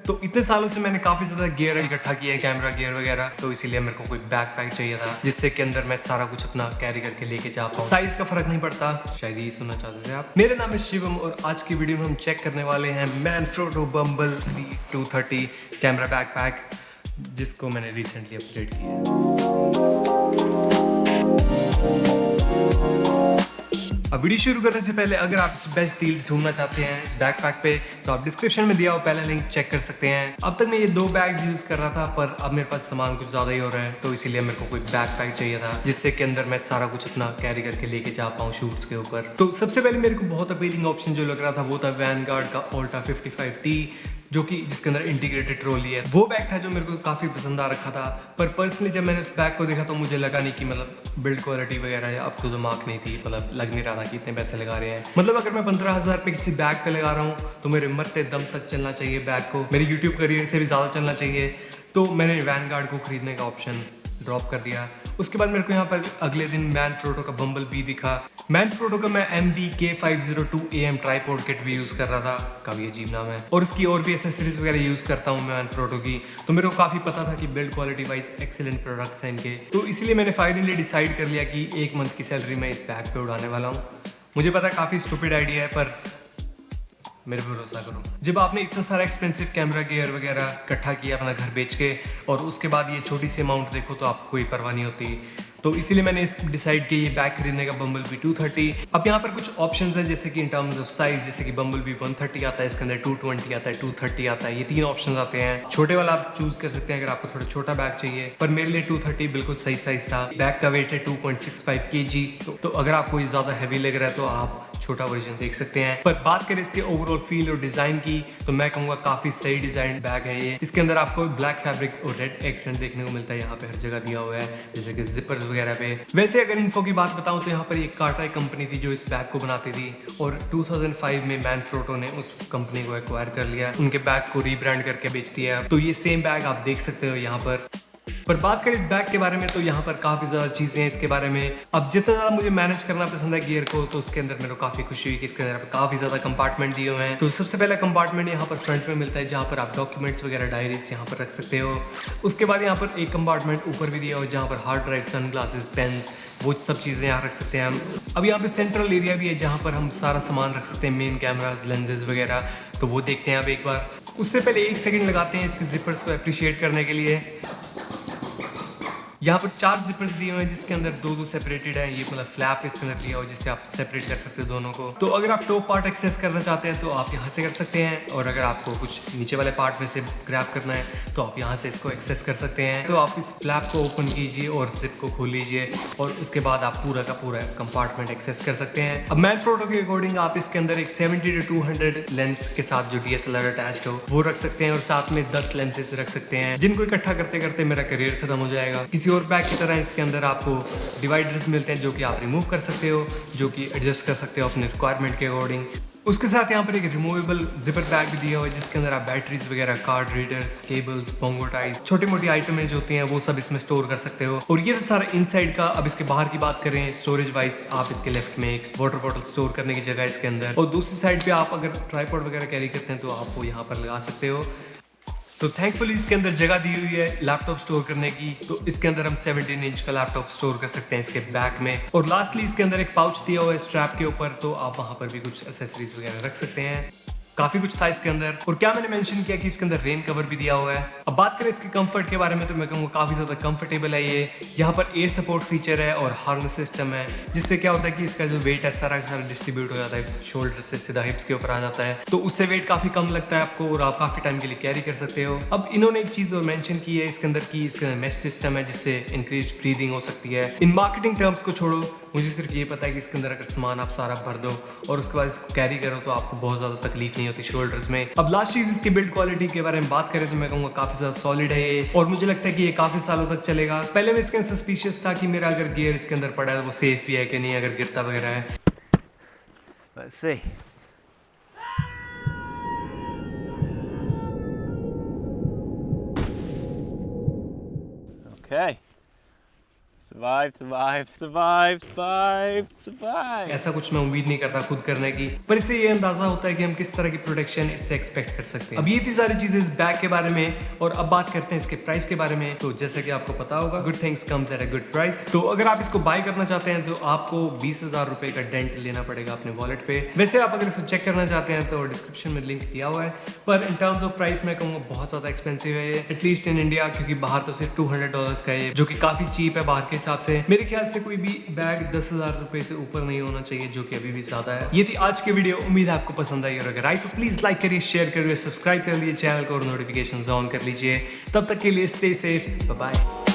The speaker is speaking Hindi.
तो इतने सालों से मैंने काफी ज्यादा गियर इकट्ठा किया है, कैमरा गियर वगैरह, तो इसीलिए मेरे को कोई बैकपैक चाहिए था जिससे के अंदर मैं सारा कुछ अपना कैरी करके लेके जा पाऊँ। साइज का फर्क नहीं पड़ता, शायद यही सुनना चाहते थे आप। मेरा नाम है शिवम और आज की वीडियो में हम चेक करने वाले हैं मैनफ्रोटो बम्बल 230 कैमरा बैकपैक, जिसको मैंने रिसेंटली अपडेट किया है। अब वीडियो शुरू करने से पहले अगर आप इस बेस्ट डील्स ढूंढना चाहते हैं इस बैकपैक पे, तो आप डिस्क्रिप्शन में दिया हुआ पहला लिंक चेक कर सकते हैं। अब तक मैं ये 2 बैग्स यूज कर रहा था, पर अब मेरे पास सामान कुछ ज्यादा ही हो रहा है, तो इसीलिए मेरे को कोई बैकपैक चाहिए था जिससे के अंदर मैं सारा कुछ अपना कैरी करके लेके जा पाऊँ शूट्स के ऊपर। तो सबसे पहले मेरे को बहुत अपीलिंग ऑप्शन जो लग रहा था वो था वैनगार्ड का Alta 55T, जो कि जिसके अंदर इंटीग्रेटेड ट्रॉली है। वो बैग था जो मेरे को काफी पसंद आ रखा था, पर पर्सनली जब मैंने उस बैग को देखा तो मुझे लगा नहीं कि मतलब बिल्ड क्वालिटी वगैरह या अप टू द मार्क नहीं थी। मतलब लग नहीं रहा था कि इतने पैसे लगा रहे हैं। मतलब अगर मैं 15,000 रुपये किसी बैग पे लगा रहा हूँ तो मेरे मरते दम तक चलना चाहिए बैग को, मेरे यूट्यूब करियर से भी ज़्यादा चलना चाहिए। तो मैंने वैनगार्ड को खरीदने का ऑप्शन ड्रॉप कर दिया। उसके बाद मेरे को यहाँ पर अगले दिन मैनफ्रोटो का बम्बल बी दिखा। मैनफ्रोटो का मैं MVK502AM ट्राइपॉड किट भी यूज़ कर रहा था, काफ़ी अजीब नाम है, और उसकी और भी एसेसरीज वगैरह यूज़ करता हूँ मैं मैनफ्रोटो की। तो मेरे को काफ़ी पता था कि build quality wise excellent products हैं इनके, तो इसीलिए मैंने फाइनली डिसाइड कर लिया कि 1 मंथ की सैलरी मैं इस बैग पे उड़ाने वाला हूँ। मुझे पता है काफ़ी स्टूपिड आइडिया है, पर मेरे पे भरोसा करो। जब आपने इतना सारा एक्सपेंसिव कैमरा गियर वगैरह इकट्ठा किया अपना घर बेच के, और उसके बाद ये छोटी सी अमाउंट देखो तो आपको कोई परवाह नहीं होती। तो इसीलिए मैंने डिसाइड किया ये बैग खरीदने का बम्बल बी 230। अब यहाँ पर कुछ ऑप्शंस हैं जैसे कि इन टर्म्स ऑफ साइज, जैसे कि बम्बल बी 130 आता है, इसके अंदर 220 आता है, 230 आता है, ये 3 ऑप्शंस आते हैं। छोटे वाला आप चूज कर सकते हैं अगर आपको थोड़ा छोटा बैग चाहिए, पर मेरे लिए 230 बिल्कुल सही साइज था। बैग का वेट है 2.65 kg, तो अगर आपको ये ज्यादा हैवी लग रहा है तो आप छोटा वर्जन देख सकते हैं। पर बात करें इसके ओवरऑल फील और डिजाइन की, तो मैं कहूंगा काफी सही डिजाइन बैग है ये। इसके अंदर आपको ब्लैक फैब्रिक और रेड एक्सेंट देखने को मिलता है, यहाँ पे हर जगह दिया हुआ है, जैसे कि जिपर्स वगैरह पे। वैसे अगर इन्फो की बात बताऊं तो यहाँ पर एक काटा कंपनी थी जो इस बैग को बनाती थी, और 2005 में मैनफ्रोटो ने उस कंपनी को एक्वायर कर लिया, उनके बैग को रीब्रांड करके बेच दिया। तो ये सेम बैग आप देख सकते हो यहाँ पर बात करें इस बैग के बारे में तो यहाँ पर काफ़ी ज़्यादा चीज़ें हैं इसके बारे में। अब जितना ज़्यादा मुझे मैनेज करना पसंद है गियर को, तो उसके अंदर मेरे को काफ़ी खुशी हुई कि इसके अंदर काफ़ी ज़्यादा कंपार्टमेंट दिए हुए हैं। तो सबसे पहला कंपार्टमेंट यहाँ पर फ्रंट में मिलता है, जहाँ पर आप डॉक्यूमेंट्स वगैरह डायरीज यहाँ पर रख सकते हो। उसके बाद यहाँ पर एक कंपार्टमेंट ऊपर भी दिया हुआ है, जहाँ पर hard drive, sunglasses, pens, वो सब चीज़ें यहाँ रख सकते हैं हम। अब यहाँ पे सेंट्रल एरिया भी है जहाँ पर हम सारा सामान रख सकते हैं, मेन कैमराज, लेंसेज वगैरह। तो वो देखते हैं अब एक बार। उससे पहले 1 सेकंड लगाते हैं इसके जिपर्स को अप्रिशिएट करने के लिए। यहाँ पर 4 जिपर्स दिए हुए हैं जिसके अंदर 2 सेपरेटेड है। ये मतलब फ्लैप इसके अंदर दिया हुआ है जिससे आप सेपरेट कर सकते हो दोनों को। तो अगर आप टॉप पार्ट एक्सेस करना चाहते हैं तो आप यहाँ से कर सकते हैं, और अगर आपको कुछ नीचे वाले पार्ट में से ग्रैब करना है तो आप यहाँ से इसको एक्सेस कर सकते हैं। तो आप इस फ्लैप को ओपन कीजिए और जिप को खोल लीजिए, और उसके बाद आप पूरा का पूरा कंपार्टमेंट एक्सेस कर सकते हैं। अब मैनफ्रोटो के अकॉर्डिंग आप इसके अंदर एक 70-200 लेंस के साथ जो DSLR अटैच्ड हो वो रख सकते हैं, और साथ में 10 लेंसेज रख सकते हैं, जिनको इकट्ठा करते करते मेरा करियर खत्म हो जाएगा। किसी और बैग की तरह इसके अंदर आपको डिवाइडर्स मिलते हैं जो कि आप रिमूव कर सकते हो, जो कि एडजस्ट कर सकते हो अपने रिक्वायरमेंट के अकॉर्डिंग। उसके साथ यहाँ पर एक रिमूवेबल जिपर बैग भी दिया हुआ है जिसके अंदर आप बैटरीज वगैरह, card readers, cables, Pongo ties, छोटी मोटी आइटमें जो होती हैं वो सब इसमें स्टोर कर सकते हो। और ये सारा इनसाइड का। अब इसके बाहर की बात करें स्टोरेज वाइज, आप इसके लेफ्ट में एक वाटर बॉटल स्टोर करने की जगह इसके अंदर, और दूसरी साइड पे आप अगर ट्राइपॉड वगैरह कैरी करते हैं तो आप वो यहाँ पर लगा सकते हो। तो थैंकफुली इसके अंदर जगह दी हुई है लैपटॉप स्टोर करने की, तो इसके अंदर हम 17 इंच का लैपटॉप स्टोर कर सकते हैं इसके बैक में। और लास्टली इसके अंदर एक पाउच दिया हुआ है स्ट्रैप के ऊपर, तो आप वहां पर भी कुछ एसेसरीज वगैरह रख सकते हैं। काफी कुछ था इसके अंदर। और क्या मैंने मेंशन किया कि इसके अंदर रेन कवर भी दिया हुआ है। अब बात करें इसके कंफर्ट के बारे में तो मैं कहूँगा काफी ज्यादा कंफर्टेबल है ये। यहाँ पर एयर सपोर्ट फीचर है और हार्नेस सिस्टम है, जिससे क्या होता है कि इसका जो वेट है सारा का सारा डिस्ट्रीब्यूट हो जाता है, शोल्डर से सीधा हिप्स के ऊपर आ जाता है, तो उससे वेट काफी कम लगता है आपको, और आप काफी टाइम के लिए कैरी कर सकते हो। अब इन्होंने एक चीज और मेंशन की है इसके अंदर की इसके अंदर मेश सिस्टम है जिससे इंक्रीज ब्रीदिंग हो सकती है। इन मार्केटिंग टर्म्स को छोड़ो, मुझे सिर्फ ये पता है कि इसके अंदर अगर सामान आप सारा भर दो और उसके बाद इसको कैरी करो तो आपको बहुत ज्यादा तकलीफ नहीं होती शोल्डर्स में। अब लास्ट चीज इसकी बिल्ड क्वालिटी के बारे में बात करें तो मैं कहूँगा काफी ज्यादा सॉलिड है ये, और मुझे लगता है कि ये काफी सालों तक चलेगा। पहले मैं इसके सस्पिशियस था कि मेरा अगर गियर इसके अंदर पड़ा है वो सेफ भी है कि नहीं, अगर गिरता वगैरह है। Let's see. Okay. survive. ऐसा कुछ मैं उम्मीद नहीं करता खुद करने की, पर इससे ये अंदाजा होता है कि हम किस तरह की प्रोटेक्शन इससे एक्सपेक्ट कर सकते हैं। अब ये थी सारी चीजें इस बैग के बारे में, और अब बात करते हैं इसके प्राइस के बारे में। तो जैसा कि आपको पता होगा, good things comes at a good price. तो अगर आप इसको बाय करना चाहते हैं तो आपको 20,000 रुपए का डेंट लेना पड़ेगा अपने वॉलेट पे। वैसे आप अगर इसको चेक करना चाहते हैं तो डिस्क्रिप्शन में लिंक दिया हुआ है, पर इन टर्म्स ऑफ प्राइस मैं कहूँगा बहुत ज्यादा एक्सपेंसिव है ये, एटलीस्ट इन इंडिया, क्योंकि बाहर तो सिर्फ $200 का है, जो कि काफी चीप है बाहर के हिसाब से। मेरे ख्याल से कोई भी बैग 10,000 रुपए से ऊपर नहीं होना चाहिए, जो कि अभी भी ज्यादा है। ये थी आज की वीडियो, उम्मीद है आपको पसंद आई, और अगर आई तो प्लीज लाइक करिए, शेयर करिए, सब्सक्राइब कर लीजिए चैनल को और नोटिफिकेशन ऑन कर लीजिए। तब तक के लिए स्टे सेफ, बाय बाय।